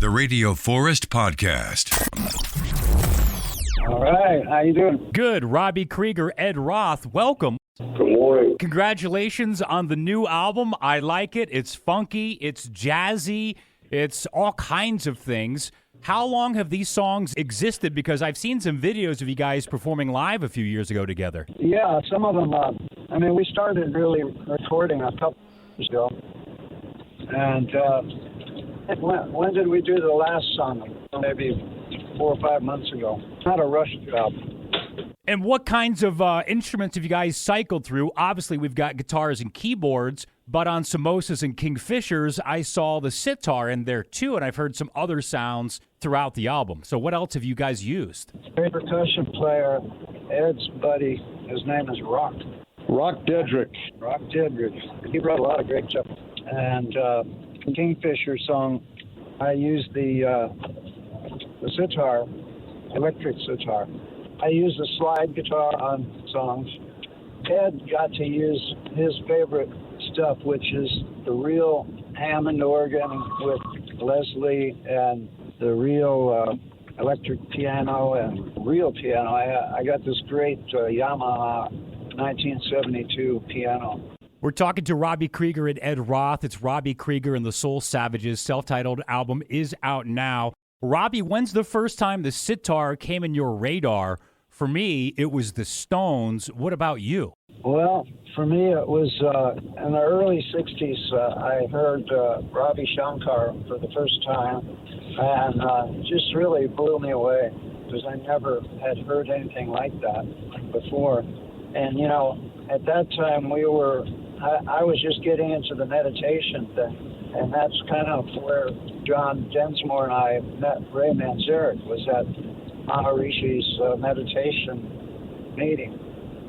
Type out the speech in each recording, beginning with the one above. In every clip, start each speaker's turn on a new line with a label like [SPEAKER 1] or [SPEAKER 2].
[SPEAKER 1] the Radio Forest Podcast.
[SPEAKER 2] All right, how you doing?
[SPEAKER 3] Good. Robby Krieger, Ed Roth, welcome.
[SPEAKER 2] Good morning.
[SPEAKER 3] Congratulations on the new album. I like it. It's funky, it's jazzy, it's all kinds of things. How long have these songs existed? Because I've seen some videos of you guys performing live a few years ago together.
[SPEAKER 2] Yeah, some of them, we started really recording a couple years ago. And when did we do the last song? Maybe 4 or 5 months ago. Not a rush job.
[SPEAKER 3] And what kinds of instruments have you guys cycled through? Obviously, we've got guitars and keyboards, but on Samosas and Kingfishers, I saw the sitar in there too, and I've heard some other sounds throughout the album. So what else have you guys used?
[SPEAKER 2] Great percussion player, Ed's buddy, his name is Rock.
[SPEAKER 4] Rock Dedrick.
[SPEAKER 2] Rock Dedrick. He wrote a lot of great stuff. And Kingfisher song, I used the sitar, electric sitar. I used the slide guitar on songs. Ed got to use his favorite stuff, which is the real Hammond organ with Leslie and the real electric piano and real piano. I got this great Yamaha 1972 piano.
[SPEAKER 3] We're talking to Robby Krieger and Ed Roth. It's Robby Krieger and the Soul Savages. Self-titled album is out now. Robby, when's the first time the sitar came in your radar? For me, it was the Stones. What about you?
[SPEAKER 2] Well, for me, it was in the early 60s. I heard Ravi Shankar for the first time, and just really blew me away because I never had heard anything like that before. And, you know, at that time, I was just getting into the meditation thing, and that's kind of where John Densmore and I met Ray Manzarek, was at Maharishi's meditation meeting.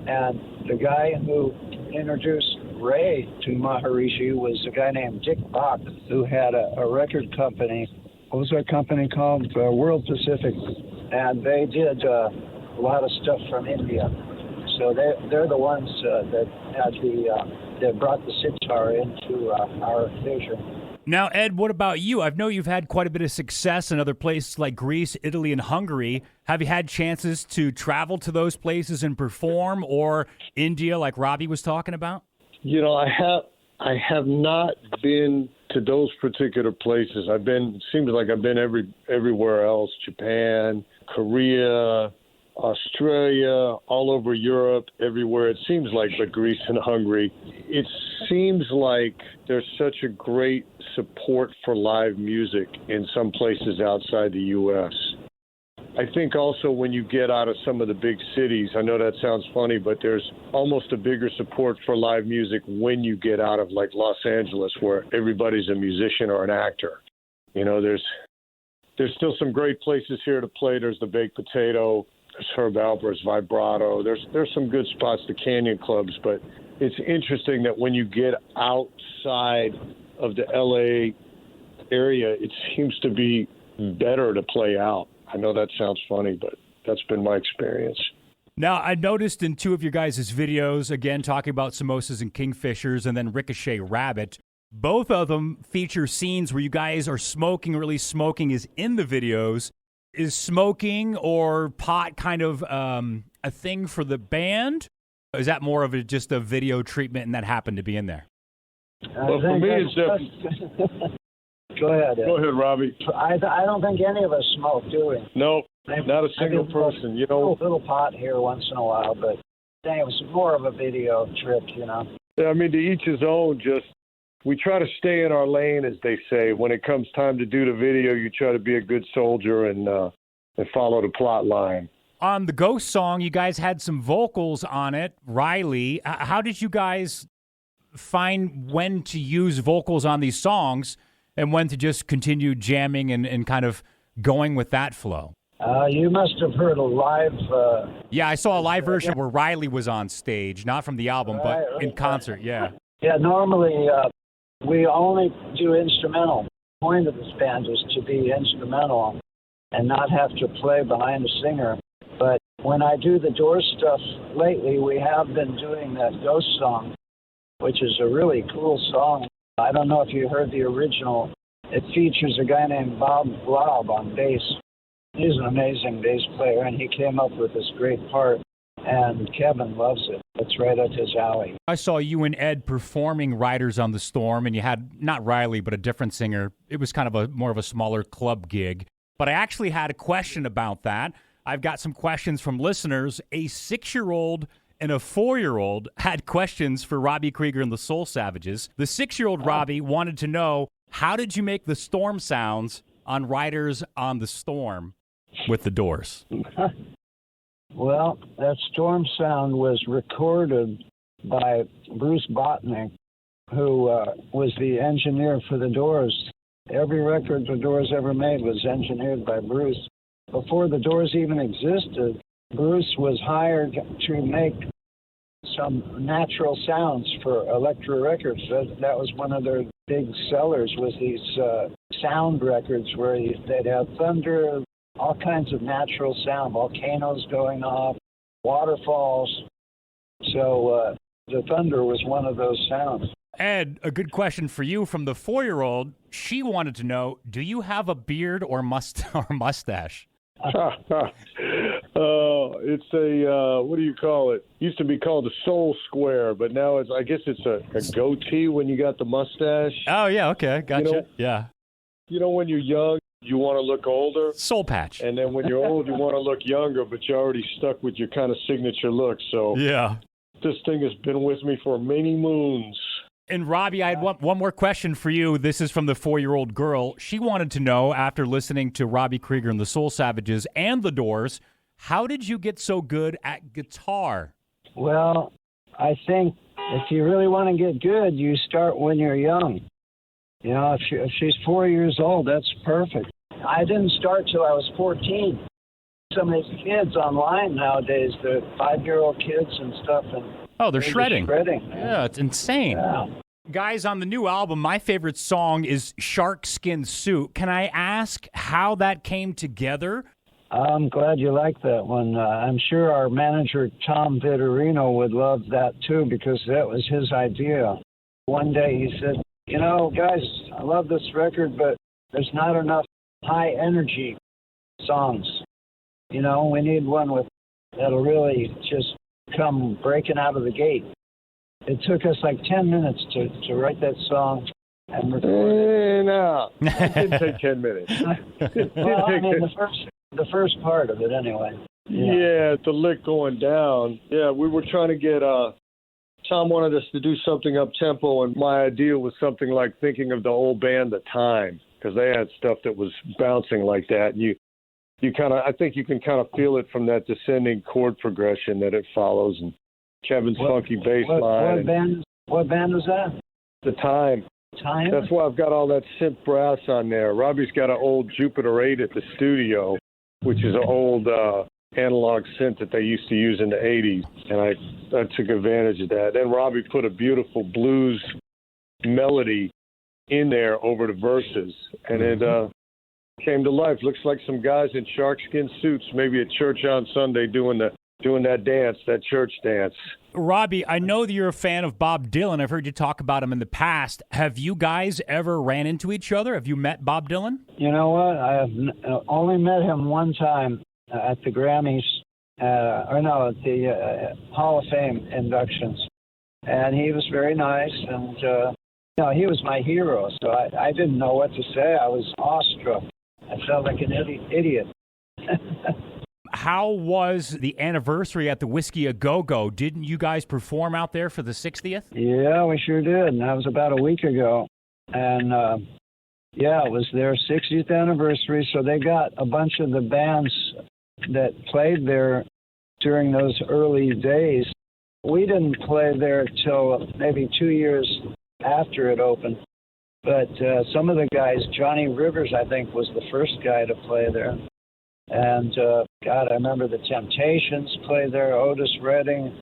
[SPEAKER 2] And the guy who introduced Ray to Maharishi was a guy named Dick Bach, who had a record company. What was that company called? World Pacific. And they did a lot of stuff from India. So they're the ones that brought the sitar into our vision.
[SPEAKER 3] Now, Ed, what about you? I know you've had quite a bit of success in other places like Greece, Italy, and Hungary. Have you had chances to travel to those places and perform, or India, like Robby was talking about?
[SPEAKER 4] You know, I have not been to those particular places. Seems like I've been everywhere else: Japan, Korea, Australia, all over Europe, everywhere. It seems like, but Greece and Hungary. It seems like there's such a great support for live music in some places outside the U.S. I think also when you get out of some of the big cities, I know that sounds funny, but there's almost a bigger support for live music when you get out of like Los Angeles, where everybody's a musician or an actor. You know, there's still some great places here to play. There's the Baked Potato. There's Herb Alpert's Vibrato. There's some good spots, the Canyon Clubs, but it's interesting that when you get outside of the LA area, it seems to be better to play out. I know that sounds funny, but that's been my experience.
[SPEAKER 3] Now, I noticed in two of your guys' videos, again, talking about Samosas and Kingfishers and then Ricochet Rabbit, both of them feature scenes where you guys are smoking, or at least smoking is in the videos. Is smoking or pot kind of a thing for the band? Or is that more of just a video treatment and that happened to be in there?
[SPEAKER 4] Well, for me, it's definitely...
[SPEAKER 2] Go ahead, Ed.
[SPEAKER 4] Go ahead, Robby.
[SPEAKER 2] I don't think any of us smoke, do we?
[SPEAKER 4] No, not a single person. You know,
[SPEAKER 2] a little pot here once in a while, but dang, it was more of a video trick, you know.
[SPEAKER 4] Yeah, I mean, to each his own. Just we try to stay in our lane, as they say. When it comes time to do the video, you try to be a good soldier and follow the plot line.
[SPEAKER 3] On the Ghost song, you guys had some vocals on it. Riley, how did you guys find when to use vocals on these songs and when to just continue jamming and kind of going with that flow?
[SPEAKER 2] You must have heard a live...
[SPEAKER 3] Yeah, I saw a live version where Riley was on stage, not from the album, but in concert, yeah.
[SPEAKER 2] Yeah, normally we only do instrumental. The point of this band is to be instrumental and not have to play behind the singer. But when I do the Doors stuff lately, we have been doing that Ghost song, which is a really cool song. I don't know if you heard the original It features a guy named Bob Glaub on bass. He's an amazing bass player, and he came up with this great part, and Kevin loves it. It's right up his alley.
[SPEAKER 3] I saw you and Ed performing Riders on the Storm, and you had not Riley, but a different singer. It was kind of more of a smaller club gig. But I actually had a question about that. I've got some questions from listeners. A 6-year-old and a 4-year-old had questions for Robby Krieger and the Soul Savages. The 6-year-old Robbie wanted to know, how did you make the storm sounds on Riders on the Storm with the Doors?
[SPEAKER 2] Well, that storm sound was recorded by Bruce Botnick, who was the engineer for the Doors. Every record the Doors ever made was engineered by Bruce. Before the Doors even existed, Bruce was hired to make some natural sounds for Elektra Records. That was one of their big sellers, was these sound records where they'd have thunder, all kinds of natural sound, volcanoes going off, waterfalls. So the thunder was one of those sounds.
[SPEAKER 3] Ed, a good question for you from the 4-year-old. She wanted to know, do you have a beard or mustache?
[SPEAKER 4] It's a, what do you call it? Used to be called a soul square, but now I guess it's a goatee when you got the mustache.
[SPEAKER 3] Oh, yeah, okay, gotcha. Yeah.
[SPEAKER 4] You know, when you're young, you want to look older.
[SPEAKER 3] Soul patch.
[SPEAKER 4] And then when you're old, you want to look younger, but you're already stuck with your kind of signature look. So
[SPEAKER 3] yeah,
[SPEAKER 4] this thing has been with me for many moons.
[SPEAKER 3] And Robbie, I had one more question for you. This is from the 4-year-old girl. She wanted to know, after listening to Robby Krieger and the Soul Savages and the Doors, how did you get so good at guitar?
[SPEAKER 2] Well, I think if you really want to get good, you start when you're young. You know, if she's 4 years old, that's perfect. I didn't start till I was 14. Some of these kids online nowadays, the 5-year-old kids and stuff, and
[SPEAKER 3] they're shredding.
[SPEAKER 2] Yeah,
[SPEAKER 3] it's insane.
[SPEAKER 2] Yeah.
[SPEAKER 3] Guys, on the new album, my favorite song is Shark Skin Suit. Can I ask how that came together?
[SPEAKER 2] I'm glad you like that one. I'm sure our manager, Tom Vitorino, would love that too, because that was his idea. One day he said, you know, guys, I love this record, but there's not enough high-energy songs. You know, we need one that'll really just come breaking out of the gate. It took us like 10 minutes to write that song and record
[SPEAKER 4] no, it didn't take 10 minutes.
[SPEAKER 2] Well, I mean, the first part of it anyway.
[SPEAKER 4] Yeah, the lick going down. Yeah, we were trying to get, Tom wanted us to do something up-tempo, and my idea was something like thinking of the old band The Time, because they had stuff that was bouncing like that. And you kind of, I think you can kind of feel it from that descending chord progression that it follows, and Kevin's funky bass line.
[SPEAKER 2] What band was that?
[SPEAKER 4] The Time.
[SPEAKER 2] Time?
[SPEAKER 4] That's why I've got all that synth brass on there. Robbie's got an old Jupiter 8 at the studio, which is an old analog synth that they used to use in the 80s, and I took advantage of that. Then Robbie put a beautiful blues melody in there over the verses, and it came to life. Looks like some guys in sharkskin suits, maybe at church on Sunday, doing that dance, that church dance.
[SPEAKER 3] Robbie, I know that you're a fan of Bob Dylan. I've heard you talk about him in the past. Have you guys ever ran into each other? Have you met Bob Dylan?
[SPEAKER 2] You know what? I have only met him one time at the Grammys, at the Hall of Fame inductions. And he was very nice, and he was my hero, so I didn't know what to say. I was awestruck. I felt like an idiot.
[SPEAKER 3] How was the anniversary at the Whiskey A Go-Go? Didn't you guys perform out there for the 60th?
[SPEAKER 2] Yeah, we sure did. And that was about a week ago. And, it was their 60th anniversary, so they got a bunch of the bands that played there during those early days. We didn't play there till maybe 2 years after it opened. But some of the guys, Johnny Rivers, I think, was the first guy to play there. And, I remember the Temptations played there, Otis Redding.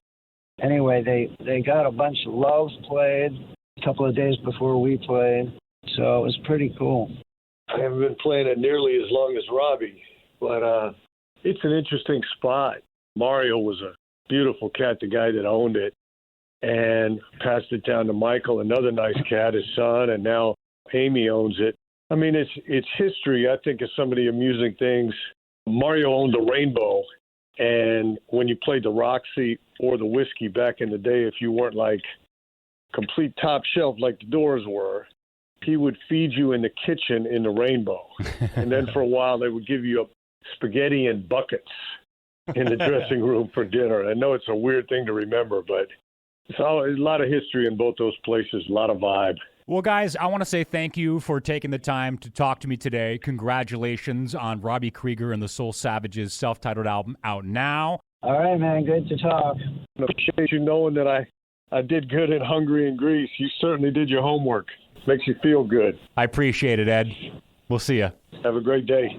[SPEAKER 2] Anyway, they got a bunch of Love played a couple of days before we played. So it was pretty cool.
[SPEAKER 4] I haven't been playing it nearly as long as Robbie, but it's an interesting spot. Mario was a beautiful cat, the guy that owned it, and passed it down to Michael, another nice cat, his son, and now Amy owns it. I mean, it's history. I think is some of the amusing things. Mario owned the Rainbow, and when you played the Roxy or the Whiskey back in the day, if you weren't like complete top shelf like the Doors were, he would feed you in the kitchen in the Rainbow. And then for a while, they would give you spaghetti in buckets in the dressing room for dinner. I know it's a weird thing to remember, but it's a lot of history in both those places, a lot of vibe.
[SPEAKER 3] Well, guys, I want to say thank you for taking the time to talk to me today. Congratulations on Robby Krieger and the Soul Savages self-titled album out now.
[SPEAKER 2] All right, man. Good to talk.
[SPEAKER 4] I appreciate you knowing that I did good in Hungary and Greece. You certainly did your homework. Makes you feel good.
[SPEAKER 3] I appreciate it, Ed. We'll see you.
[SPEAKER 4] Have a great day.